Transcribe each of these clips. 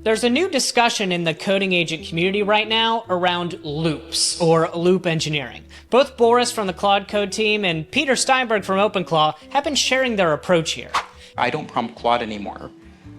There's a new discussion in the coding agent community right now around loops, or loop engineering. Both Boris from the Claude Code team and Peter Steinberg from OpenClaw have been sharing their approach here. I don't prompt Claude anymore.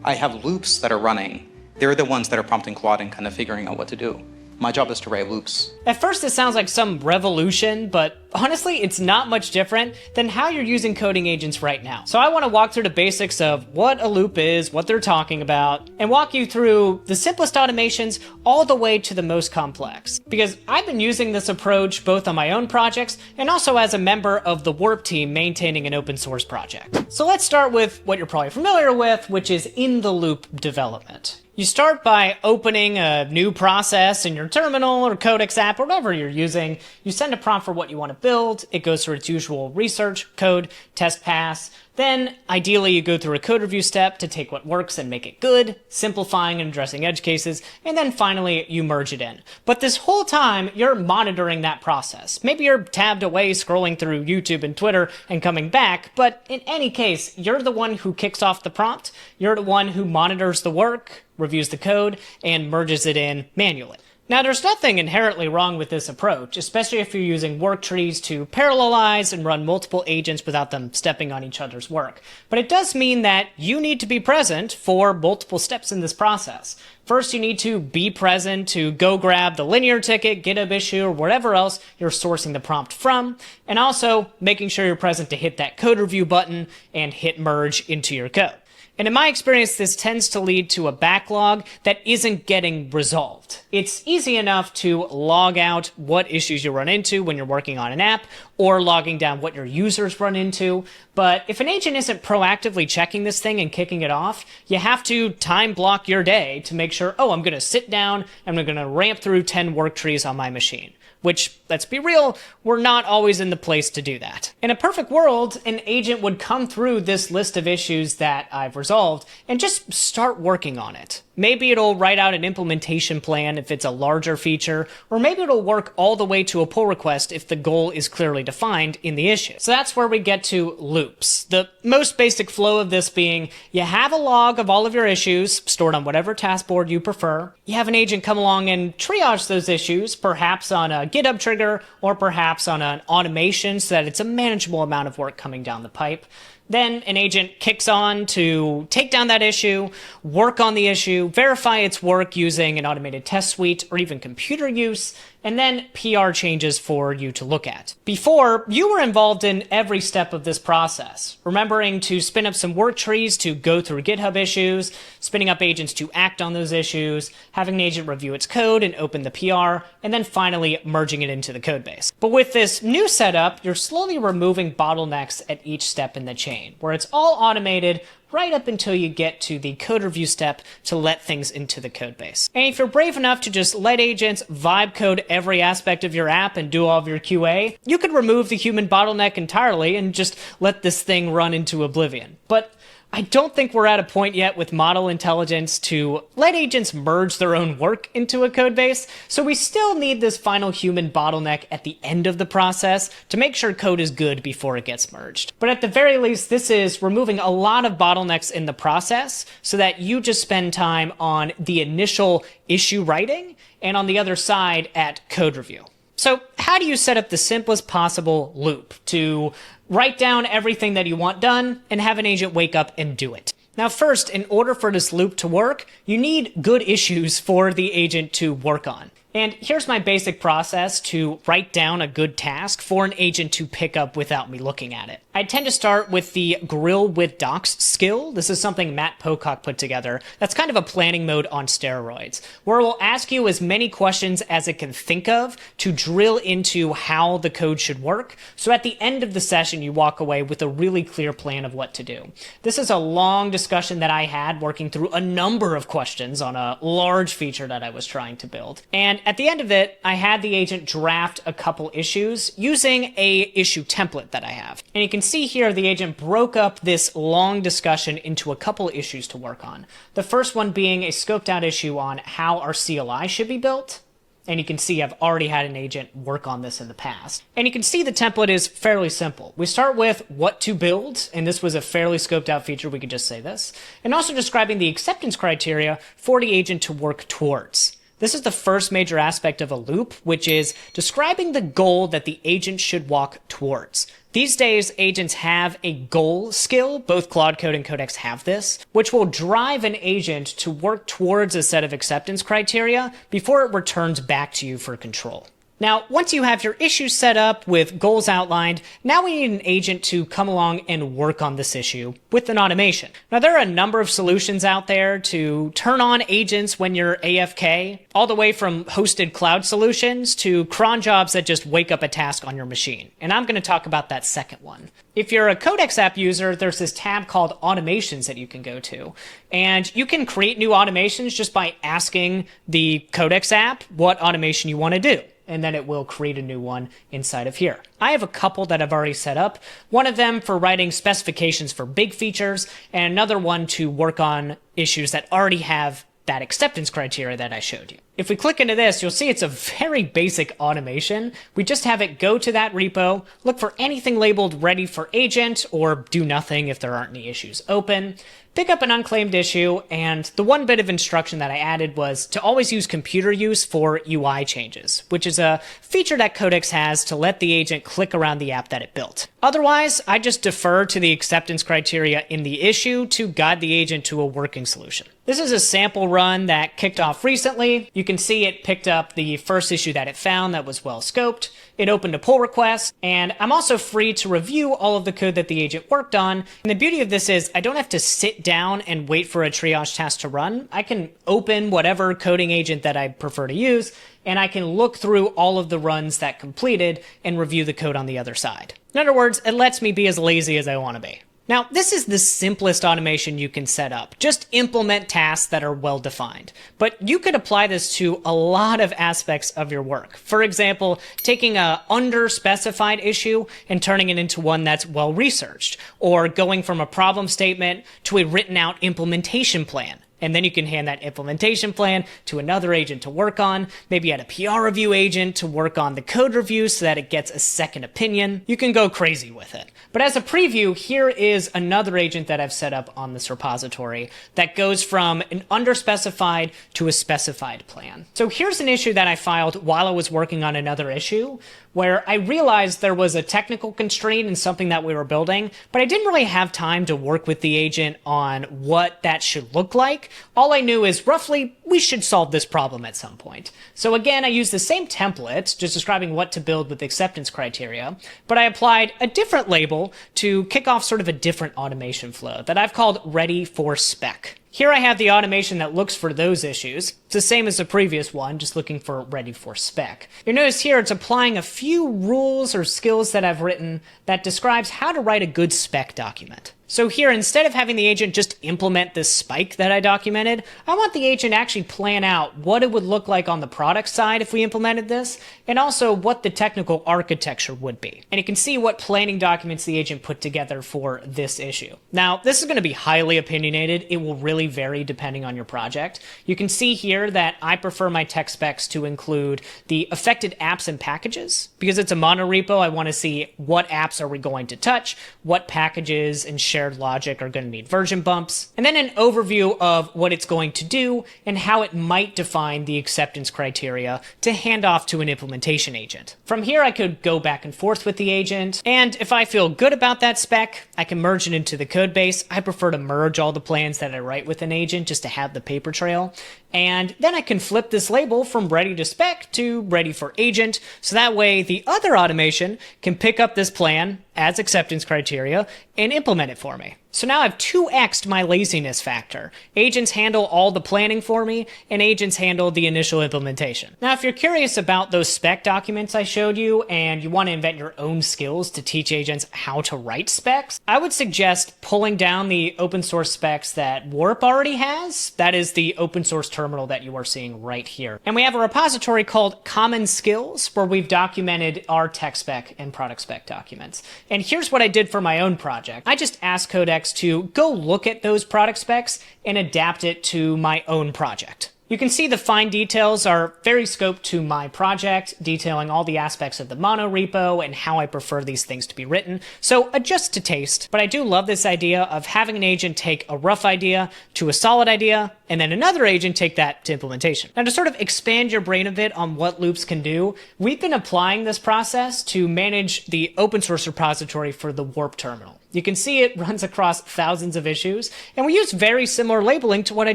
I have loops that are running. They're the ones that are prompting Claude and kind of figuring out what to do. My job is to write loops. At first this sounds like some revolution, but honestly it's not much different than how you're using coding agents right now. So I want to walk through the basics of what a loop is, what they're talking about, and walk you through the simplest automations all the way to the most complex. Because I've been using this approach both on my own projects and also as a member of the Warp team maintaining an open source project. So let's start with what you're probably familiar with, which is in-the-loop development. You start by opening a new process in your terminal or Codex app or whatever you're using. You send a prompt for what you want to build. It goes through its usual research, code, test pass. Then, ideally, you go through a code review step to take what works and make it good, simplifying and addressing edge cases, and then finally, you merge it in. But this whole time, you're monitoring that process. Maybe you're tabbed away scrolling through YouTube and Twitter and coming back, but in any case, you're the one who kicks off the prompt, you're the one who monitors the work, reviews the code, and merges it in manually. Now, there's nothing inherently wrong with this approach, especially if you're using work trees to parallelize and run multiple agents without them stepping on each other's work. But it does mean that you need to be present for multiple steps in this process. First, you need to be present to go grab the linear ticket, GitHub issue, or whatever else you're sourcing the prompt from, and also making sure you're present to hit that code review button and hit merge into your code. And in my experience, this tends to lead to a backlog that isn't getting resolved. It's easy enough to log out what issues you run into when you're working on an app, or logging down what your users run into. But if an agent isn't proactively checking this thing and kicking it off, you have to time block your day to make sure, oh, I'm going to sit down and I'm going to ramp through 10 work trees on my machine. Which, let's be real, we're not always in the place to do that. In a perfect world, an agent would come through this list of issues that I've resolved and just start working on it. Maybe it'll write out an implementation plan if it's a larger feature, or maybe it'll work all the way to a pull request if the goal is clearly defined in the issue. So that's where we get to loops. The most basic flow of this being, you have a log of all of your issues stored on whatever task board you prefer. You have an agent come along and triage those issues, perhaps on a GitHub trigger, or perhaps on an automation so that it's a manageable amount of work coming down the pipe. Then an agent kicks on to take down that issue, work on the issue, verify its work using an automated test suite or even computer use, and then PR changes for you to look at. Before, you were involved in every step of this process, remembering to spin up some work trees to go through GitHub issues, spinning up agents to act on those issues, having an agent review its code and open the PR, and then finally merging it into the codebase. But with this new setup, you're slowly removing bottlenecks at each step in the chain, where it's all automated right up until you get to the code review step to let things into the code base. And if you're brave enough to just let agents vibe code every aspect of your app and do all of your QA, you could remove the human bottleneck entirely and just let this thing run into oblivion. But I don't think we're at a point yet with model intelligence to let agents merge their own work into a code base, so we still need this final human bottleneck at the end of the process to make sure code is good before it gets merged. But at the very least, this is removing a lot of bottlenecks in the process so that you just spend time on the initial issue writing and on the other side at code review. So how do you set up the simplest possible loop to write down everything that you want done and have an agent wake up and do it? Now first, in order for this loop to work, you need good issues for the agent to work on. And here's my basic process to write down a good task for an agent to pick up without me looking at it. I tend to start with the grill with docs skill. This is something Matt Pocock put together. That's kind of a planning mode on steroids, where it will ask you as many questions as it can think of to drill into how the code should work. So at the end of the session, you walk away with a really clear plan of what to do. This is a long discussion that I had working through a number of questions on a large feature that I was trying to build. And at the end of it, I had the agent draft a couple issues using a issue template that I have. And you can see here the agent broke up this long discussion into a couple issues to work on. The first one being a scoped out issue on how our CLI should be built. And you can see I've already had an agent work on this in the past. And you can see the template is fairly simple. We start with what to build, and this was a fairly scoped out feature, we could just say this, and also describing the acceptance criteria for the agent to work towards. This is the first major aspect of a loop, which is describing the goal that the agent should walk towards. These days, agents have a goal skill, both Claude Code and Codex have this, which will drive an agent to work towards a set of acceptance criteria before it returns back to you for control. Now, once you have your issue set up with goals outlined, now we need an agent to come along and work on this issue with an automation. Now, there are a number of solutions out there to turn on agents when you're AFK, all the way from hosted cloud solutions to cron jobs that just wake up a task on your machine. And I'm going to talk about that second one. If you're a Codex app user, there's this tab called automations that you can go to. And you can create new automations just by asking the Codex app what automation you want to do. And then it will create a new one inside of here. I have a couple that I've already set up. One of them for writing specifications for big features, and another one to work on issues that already have that acceptance criteria that I showed you. If we click into this, you'll see it's a very basic automation. We just have it go to that repo, look for anything labeled ready for agent, or do nothing if there aren't any issues open, pick up an unclaimed issue, and the one bit of instruction that I added was to always use computer use for UI changes, which is a feature that Codex has to let the agent click around the app that it built. Otherwise, I just defer to the acceptance criteria in the issue to guide the agent to a working solution. This is a sample run that kicked off recently. You can see it picked up the first issue that it found that was well scoped. It opened a pull request, and I'm also free to review all of the code that the agent worked on. And the beauty of this is I don't have to sit down and wait for a triage task to run. I can open whatever coding agent that I prefer to use, and I can look through all of the runs that completed and review the code on the other side. In other words, it lets me be as lazy as I want to be. Now, this is the simplest automation you can set up. Just implement tasks that are well defined. But you could apply this to a lot of aspects of your work. For example, taking a under-specified issue and turning it into one that's well researched, or going from a problem statement to a written out implementation plan. And then you can hand that implementation plan to another agent to work on, maybe add a PR review agent to work on the code review so that it gets a second opinion. You can go crazy with it. But as a preview, here is another agent that I've set up on this repository that goes from an underspecified to a specified plan. So here's an issue that I filed while I was working on another issue, where I realized there was a technical constraint in something that we were building, but I didn't really have time to work with the agent on what that should look like. All I knew is roughly we should solve this problem at some point. So again, I used the same template, just describing what to build with acceptance criteria, but I applied a different label to kick off sort of a different automation flow that I've called ready for spec. Here I have the automation that looks for those issues. It's the same as the previous one, just looking for ready for spec. You'll notice here it's applying a few rules or skills that I've written that describes how to write a good spec document. So here, instead of having the agent just implement this spike that I documented, I want the agent to actually plan out what it would look like on the product side if we implemented this, and also what the technical architecture would be. And you can see what planning documents the agent put together for this issue. Now, this is going to be highly opinionated. It will really vary depending on your project. You can see here that I prefer my tech specs to include the affected apps and packages. Because it's a monorepo, I want to see what apps are we going to touch, what packages and shared logic are going to need version bumps, and then an overview of what it's going to do and how it might define the acceptance criteria to hand off to an implementation agent. From here, I could go back and forth with the agent, and if I feel good about that spec, I can merge it into the code base. I prefer to merge all the plans that I write with an agent just to have the paper trail. And then I can flip this label from ready to spec to ready for agent, so that way the other automation can pick up this plan as acceptance criteria and implement it for me. So now I've 2x'd my laziness factor. Agents handle all the planning for me, and agents handle the initial implementation. Now, if you're curious about those spec documents I showed you, and you want to invent your own skills to teach agents how to write specs, I would suggest pulling down the open source specs that Warp already has. That is the open source terminal that you are seeing right here. And we have a repository called Common Skills, where we've documented our tech spec and product spec documents. And here's what I did for my own project. I just asked Codex to go look at those product specs and adapt it to my own project. You can see the fine details are very scoped to my project, detailing all the aspects of the mono repo and how I prefer these things to be written, so adjust to taste. But I do love this idea of having an agent take a rough idea to a solid idea, and then another agent take that to implementation. Now, to sort of expand your brain a bit on what loops can do, we've been applying this process to manage the open source repository for the Warp terminal. You can see it runs across thousands of issues, and we use very similar labeling to what I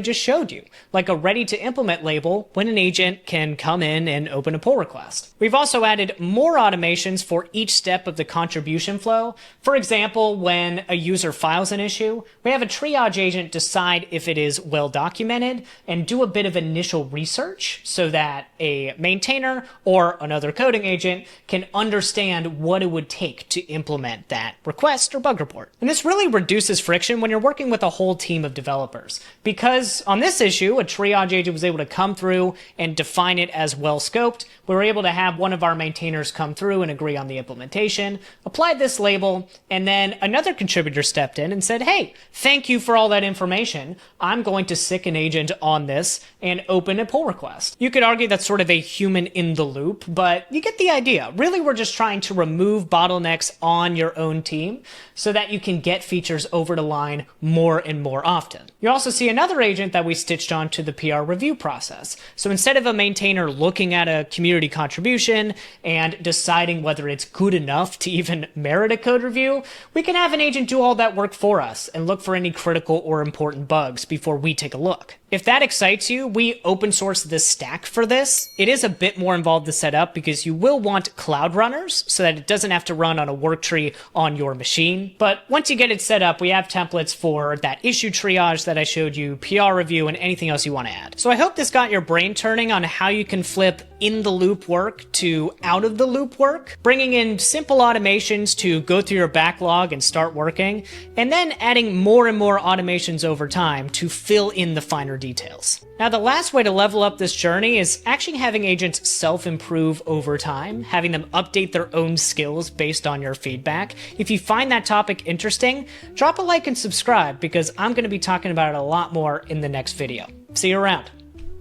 just showed you, like a ready-to-implement label when an agent can come in and open a pull request. We've also added more automations for each step of the contribution flow. For example, when a user files an issue, we have a triage agent decide if it is well documented and do a bit of initial research so that a maintainer or another coding agent can understand what it would take to implement that request or bug report. And this really reduces friction when you're working with a whole team of developers. Because on this issue, a triage agent was able to come through and define it as well scoped. We were able to have one of our maintainers come through and agree on the implementation, applied this label, and then another contributor stepped in and said, hey, thank you for all that information. I'm going to sick an agent on this and open a pull request. You could argue that's sort of a human in the loop, but you get the idea. Really, we're just trying to remove bottlenecks on your own team so that you can get features over the line more and more often. You also see another agent that we stitched onto the PR review process. So instead of a maintainer looking at a community contribution and deciding whether it's good enough to even merit a code review, we can have an agent do all that work for us and look for any critical or important bugs before we take a look. If that excites you, we open source the stack for this. It is a bit more involved to set up because you will want cloud runners so that it doesn't have to run on a work tree on your machine. But once you get it set up, we have templates for that issue triage that I showed you, PR review, and anything else you want to add. So I hope this got your brain turning on how you can flip in the loop work to out of the loop work, bringing in simple automations to go through your backlog and start working, and then adding more and more automations over time to fill in the finer details. Now, the last way to level up this journey is actually having agents self-improve over time, having them update their own skills based on your feedback. If you find that topic interesting, drop a like and subscribe because I'm going to be talking about it a lot more in the next video. See you around.